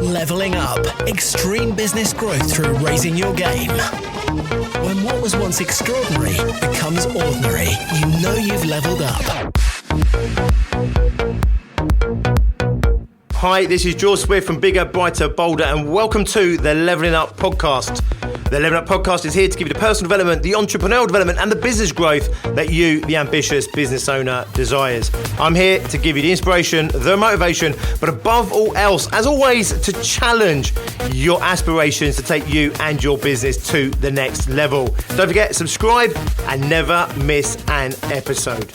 Leveling up. Extreme business growth through raising your game. When what was once extraordinary becomes ordinary, you know you've leveled up. Hi, this is George Swift from Bigger, Brighter, Bolder, and welcome to the Leveling Up podcast. The Leveling Up podcast is here to give you the personal development, the entrepreneurial development, and the business growth that you, the ambitious business owner, desires. I'm here to give you the inspiration, the motivation, but above all else, as always, to challenge your aspirations to take you and your business to the next level. Don't forget, subscribe and never miss an episode.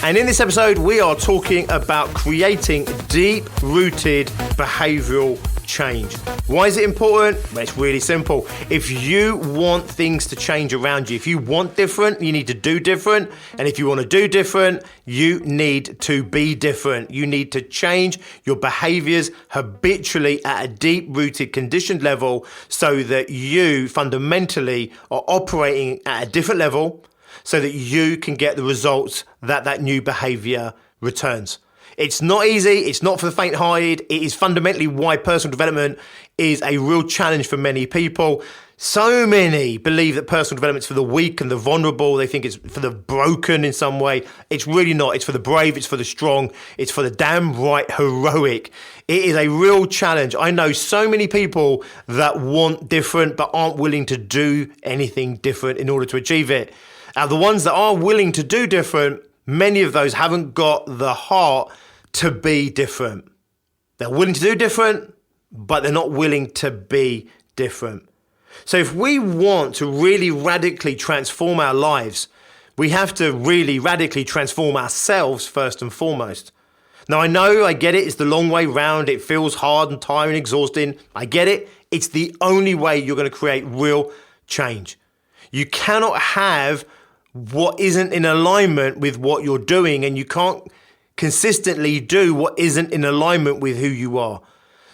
And in this episode, we are talking about creating deep-rooted behavioural change. Why is it important? Well, it's really simple. If you want things to change around you, if you want different, you need to do different. And if you want to do different, you need to be different. You need to change your behaviours habitually at a deep-rooted, conditioned level so that you fundamentally are operating at a different level, so that you can get the results that new behaviour returns. It's not easy, it's not for the faint-hearted, it is fundamentally why personal development is a real challenge for many people. So many believe that personal development is for the weak and the vulnerable. They think it's for the broken in some way. It's really not. It's for the brave, it's for the strong, it's for the damn right heroic. It is a real challenge. I know so many people that want different but aren't willing to do anything different in order to achieve it. Now, the ones that are willing to do different, many of those haven't got the heart to be different. They're willing to do different, but they're not willing to be different. So if we want to really radically transform our lives, we have to really radically transform ourselves first and foremost. Now, I get it. It's the long way round. It feels hard and tiring, exhausting. I get it. It's the only way you're going to create real change. You cannot have what isn't in alignment with what you're doing, and you can't consistently do what isn't in alignment with who you are.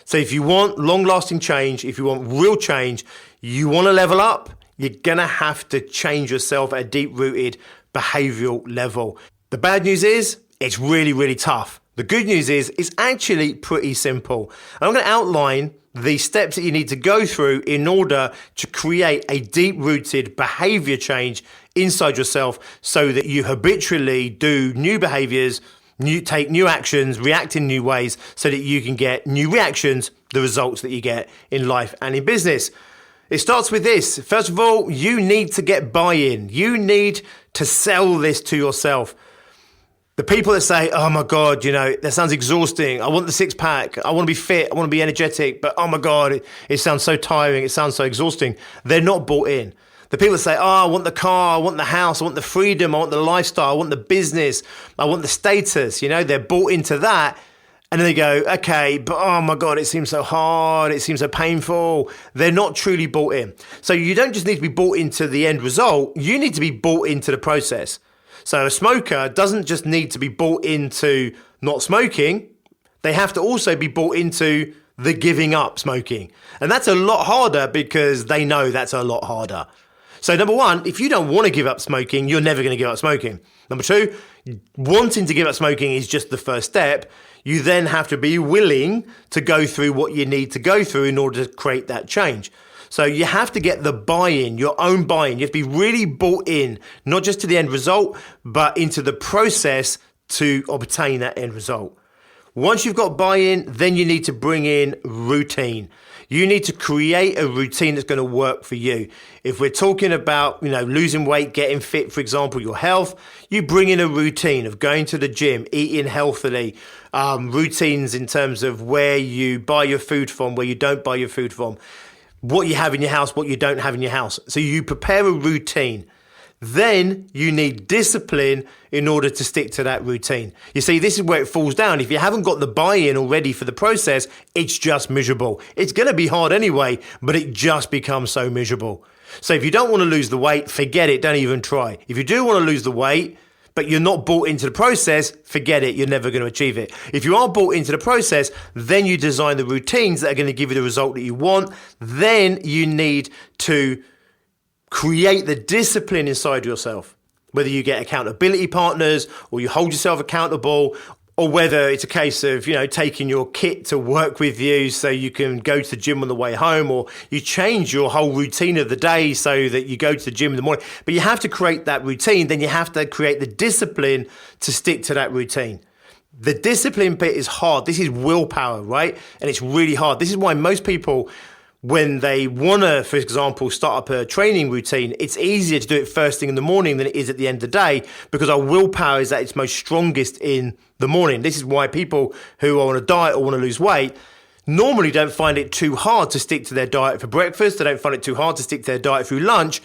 So if you want long-lasting change, if you want real change, you want to level up, you're going to have to change yourself at a deep-rooted behavioural level. The bad news is it's really, really tough. The good news is it's actually pretty simple. And I'm going to outline the steps that you need to go through in order to create a deep-rooted behaviour change inside yourself so that you habitually do new behaviours, take new actions, react in new ways so that you can get new reactions, the results that you get in life and in business. It starts with this. First of all, you need to get buy-in. You need to sell this to yourself. The people that say, oh my God, that sounds exhausting. I want the six pack. I want to be fit. I want to be energetic. But oh my God, it sounds so tiring. It sounds so exhausting. They're not bought in. The people that say, I want the car. I want the house. I want the freedom. I want the lifestyle. I want the business. I want the status. They're bought into that. And then they go, okay, but oh my God, it seems so hard. It seems so painful. They're not truly bought in. So you don't just need to be bought into the end result. You need to be bought into the process. So a smoker doesn't just need to be bought into not smoking. They have to also be bought into the giving up smoking. And that's a lot harder because they know that's a lot harder. So number one, if you don't want to give up smoking, you're never going to give up smoking. Number two, wanting to give up smoking is just the first step. You then have to be willing to go through what you need to go through in order to create that change. So you have to get the buy-in, your own buy-in. You have to be really bought in, not just to the end result, but into the process to obtain that end result. Once you've got buy-in, then you need to bring in routine. You need to create a routine that's going to work for you. If we're talking about, losing weight, getting fit, for example, your health, you bring in a routine of going to the gym, eating healthily, routines in terms of where you buy your food from, where you don't buy your food from, what you have in your house, what you don't have in your house. So you prepare a routine. Then you need discipline in order to stick to that routine. You see, this is where it falls down. If you haven't got the buy-in already for the process, it's just miserable. It's going to be hard anyway, but it just becomes so miserable. So if you don't want to lose the weight, forget it. Don't even try. If you do want to lose the weight, but you're not bought into the process, forget it. You're never going to achieve it. If you are bought into the process, then you design the routines that are going to give you the result that you want. Then you need to create the discipline inside yourself, whether you get accountability partners or you hold yourself accountable, or whether it's a case of, taking your kit to work with you so you can go to the gym on the way home, or you change your whole routine of the day so that you go to the gym in the morning. But you have to create that routine. Then you have to create the discipline to stick to that routine. The discipline bit is hard. This is willpower, right? And it's really hard. This is why most people, when they want to, for example, start up a training routine, it's easier to do it first thing in the morning than it is at the end of the day, because our willpower is at its most strongest in the morning. This is why people who are on a diet or want to lose weight normally don't find it too hard to stick to their diet for breakfast. They don't find it too hard to stick to their diet through lunch.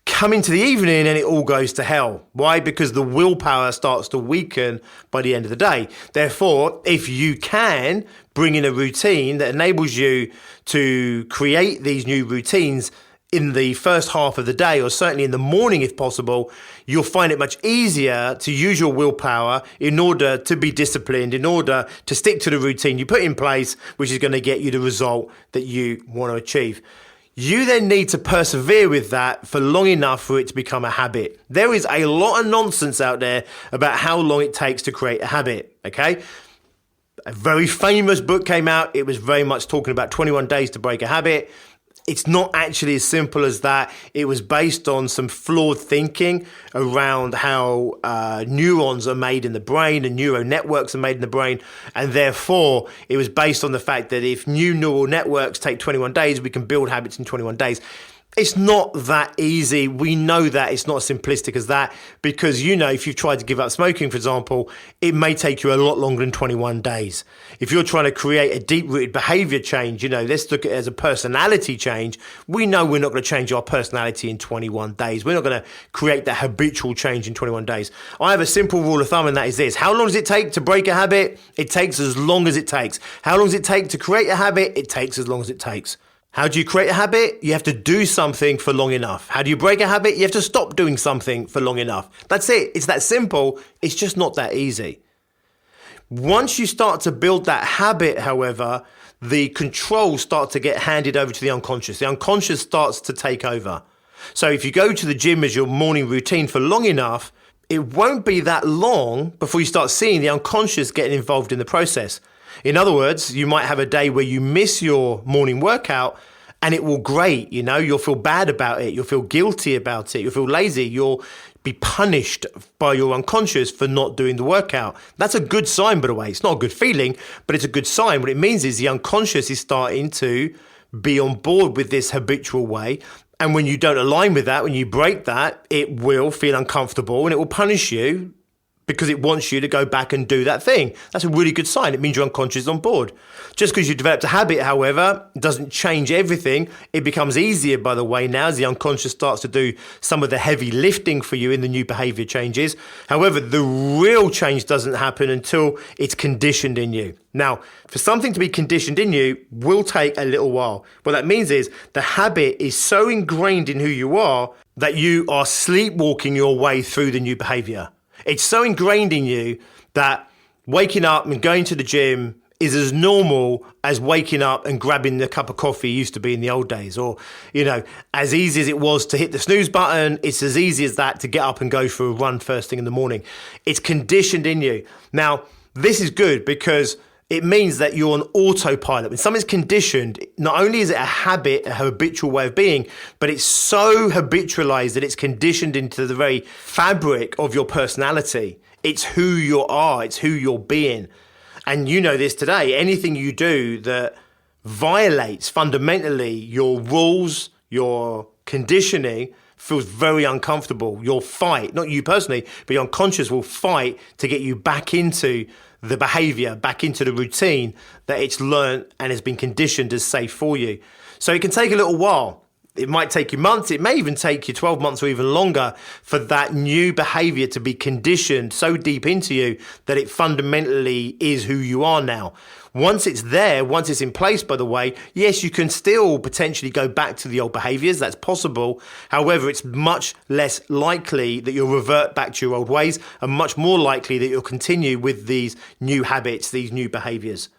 Come into the evening and it all goes to hell. Why? Because the willpower starts to weaken by the end of the day. Therefore, if you can bring in a routine that enables you to create these new routines in the first half of the day, or certainly in the morning if possible, you'll find it much easier to use your willpower in order to be disciplined, in order to stick to the routine you put in place, which is going to get you the result that you want to achieve. You then need to persevere with that for long enough for it to become a habit. There is a lot of nonsense out there about how long it takes to create a habit, okay? A very famous book came out. It was very much talking about 21 days to break a habit. It's not actually as simple as that. It was based on some flawed thinking around how neurons are made in the brain and neural networks are made in the brain. And therefore, it was based on the fact that if new neural networks take 21 days, we can build habits in 21 days. It's not that easy. We know that it's not as simplistic as that, because, if you've tried to give up smoking, for example, it may take you a lot longer than 21 days. If you're trying to create a deep-rooted behavior change, let's look at it as a personality change. We know we're not going to change our personality in 21 days. We're not going to create that habitual change in 21 days. I have a simple rule of thumb, and that is this. How long does it take to break a habit? It takes as long as it takes. How long does it take to create a habit? It takes as long as it takes. How do you create a habit? You have to do something for long enough. How do you break a habit? You have to stop doing something for long enough. That's it. It's that simple. It's just not that easy. Once you start to build that habit, however, the controls start to get handed over to the unconscious. The unconscious starts to take over. So if you go to the gym as your morning routine for long enough, it won't be that long before you start seeing the unconscious getting involved in the process. In other words, you might have a day where you miss your morning workout and it will grate, you'll feel bad about it. You'll feel guilty about it. You'll feel lazy. You'll be punished by your unconscious for not doing the workout. That's a good sign, by the way. It's not a good feeling, but it's a good sign. What it means is the unconscious is starting to be on board with this habitual way. And when you don't align with that, when you break that, it will feel uncomfortable and it will punish you, because it wants you to go back and do that thing. That's a really good sign. It means your unconscious is on board. Just because you developed a habit, however, doesn't change everything. It becomes easier, by the way, now as the unconscious starts to do some of the heavy lifting for you in the new behavior changes. However, the real change doesn't happen until it's conditioned in you. Now, for something to be conditioned in you will take a little while. What that means is the habit is so ingrained in who you are that you are sleepwalking your way through the new behavior. It's so ingrained in you that waking up and going to the gym is as normal as waking up and grabbing the cup of coffee used to be in the old days. Or, as easy as it was to hit the snooze button, it's as easy as that to get up and go for a run first thing in the morning. It's conditioned in you. Now, this is good because it means that you're on autopilot. When something's conditioned, not only is it a habit, a habitual way of being, but it's so habitualized that it's conditioned into the very fabric of your personality. It's who you are. It's who you're being. And you know this today. Anything you do that violates fundamentally your rules, your conditioning, feels very uncomfortable. You'll fight, not you personally, but your unconscious will fight to get you back into the behavior, back into the routine that it's learned and has been conditioned as safe for you. So it can take a little while. It might take you months. It may even take you 12 months or even longer for that new behavior to be conditioned so deep into you that it fundamentally is who you are now. Once it's there, once it's in place, by the way, yes, you can still potentially go back to the old behaviors. That's possible. However, it's much less likely that you'll revert back to your old ways and much more likely that you'll continue with these new habits, these new behaviors.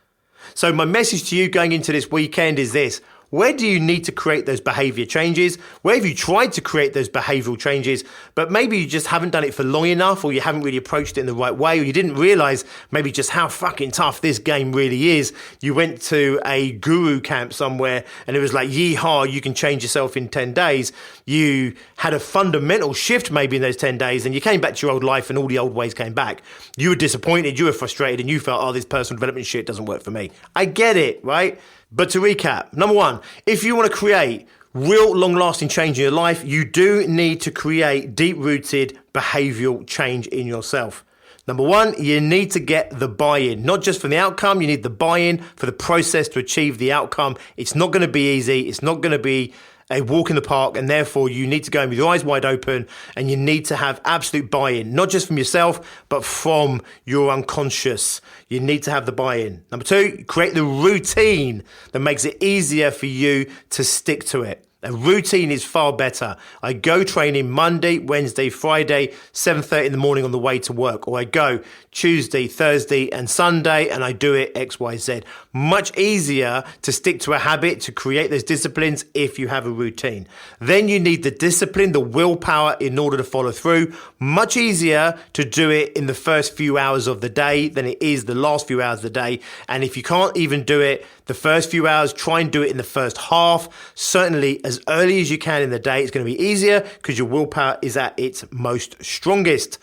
So my message to you going into this weekend is this. where do you need to create those behavior changes? Where have you tried to create those behavioral changes, but maybe you just haven't done it for long enough, or you haven't really approached it in the right way, or you didn't realize maybe just how fucking tough this game really is. You went to a guru camp somewhere and it was like, yeehaw, you can change yourself in 10 days. You had a fundamental shift maybe in those 10 days and you came back to your old life and all the old ways came back. You were disappointed, you were frustrated, and you felt, oh, this personal development shit doesn't work for me. I get it, right? But to recap, number one, if you want to create real long-lasting change in your life, you do need to create deep-rooted behavioral change in yourself. Number one, you need to get the buy-in, not just from the outcome, you need the buy-in for the process to achieve the outcome. It's not going to be easy. It's not going to be a walk in the park, and therefore you need to go in with your eyes wide open and you need to have absolute buy-in, not just from yourself, but from your unconscious. You need to have the buy-in. Number two, create the routine that makes it easier for you to stick to it. A routine is far better. I go training Monday, Wednesday, Friday, 7:30 in the morning on the way to work. Or I go Tuesday, Thursday and Sunday and I do it X, Y, Z. Much easier to stick to a habit, to create those disciplines if you have a routine. Then you need the discipline, the willpower in order to follow through. Much easier to do it in the first few hours of the day than it is the last few hours of the day. And if you can't even do it the first few hours, try and do it in the first half. Certainly as early as you can in the day, it's going to be easier because your willpower is at its most strongest.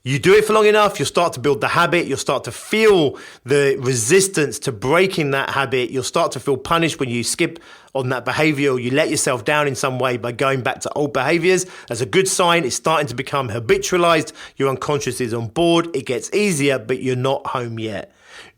You do it for long enough, you'll start to build the habit, you'll start to feel the resistance to breaking that habit, you'll start to feel punished when you skip on that behavior or you let yourself down in some way by going back to old behaviors. That's a good sign. It's starting to become habitualized, your unconscious is on board, it gets easier, but you're not home yet.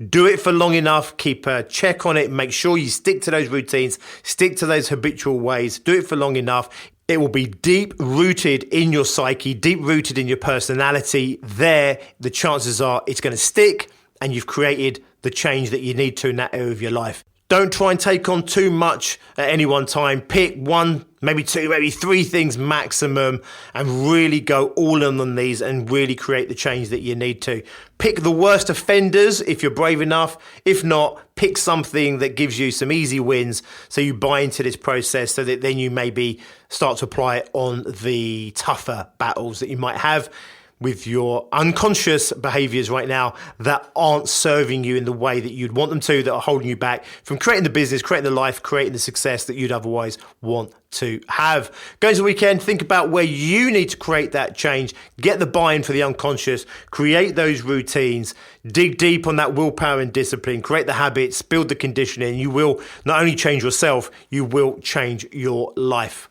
Do it for long enough, keep a check on it, make sure you stick to those routines, stick to those habitual ways, do it for long enough. It will be deep rooted in your psyche, deep rooted in your personality. There, the chances are it's going to stick and you've created the change that you need to in that area of your life. Don't try and take on too much at any one time. Pick one, maybe two, maybe three things maximum and really go all in on these and really create the change that you need to. Pick the worst offenders if you're brave enough. If not, pick something that gives you some easy wins so you buy into this process so that then you maybe start to apply it on the tougher battles that you might have with your unconscious behaviors right now that aren't serving you in the way that you'd want them to, that are holding you back from creating the business, creating the life, creating the success that you'd otherwise want to have. Go into the weekend, think about where you need to create that change, get the buy-in for the unconscious, create those routines, dig deep on that willpower and discipline, create the habits, build the conditioning. You will not only change yourself, you will change your life.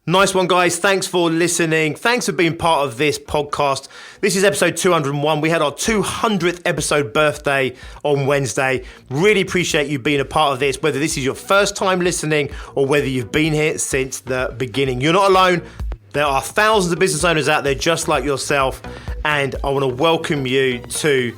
Nice one, guys. Thanks for listening. Thanks for being part of this podcast. This is episode 201. We had our 200th episode birthday on Wednesday. Really appreciate you being a part of this, whether this is your first time listening or whether you've been here since the beginning. You're not alone. There are thousands of business owners out there just like yourself, and I want to welcome you to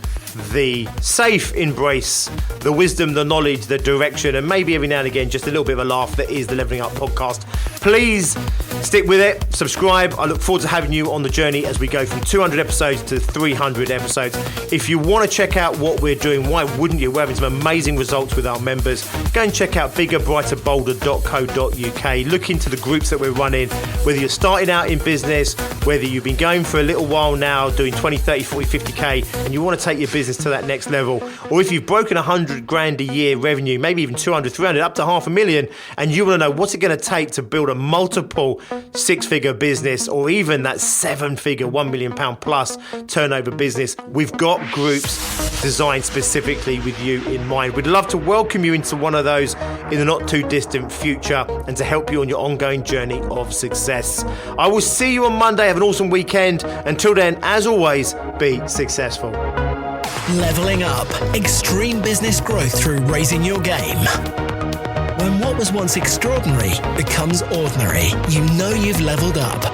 the safe embrace, the wisdom, the knowledge, the direction, and maybe every now and again just a little bit of a laugh that is the Leveling Up podcast. Please stick with it, subscribe. I look forward to having you on the journey as we go from 200 episodes to 300 episodes. If you want to check out what we're doing, why wouldn't you? We're having some amazing results with our members. Go and check out biggerbrighterbolder.co.uk. Look into the groups that we're running, whether you're starting out in business, whether you've been going for a little while now, doing 20, 30, 40, 50K, and you want to take your business to that next level, or if you've broken 100 grand a year revenue, maybe even 200, 300, up to $500,000, and you want to know what's it going to take to build a multiple six-figure business, or even that seven-figure, £1 million plus turnover business, we've got groups designed specifically with you in mind. We'd love to welcome you into one of those in the not too distant future and to help you on your ongoing journey of success. I will see you on Monday. Have an awesome weekend. Until then, as always, be successful. Leveling up. Extreme business growth through raising your game. When what was once extraordinary becomes ordinary, you know you've leveled up.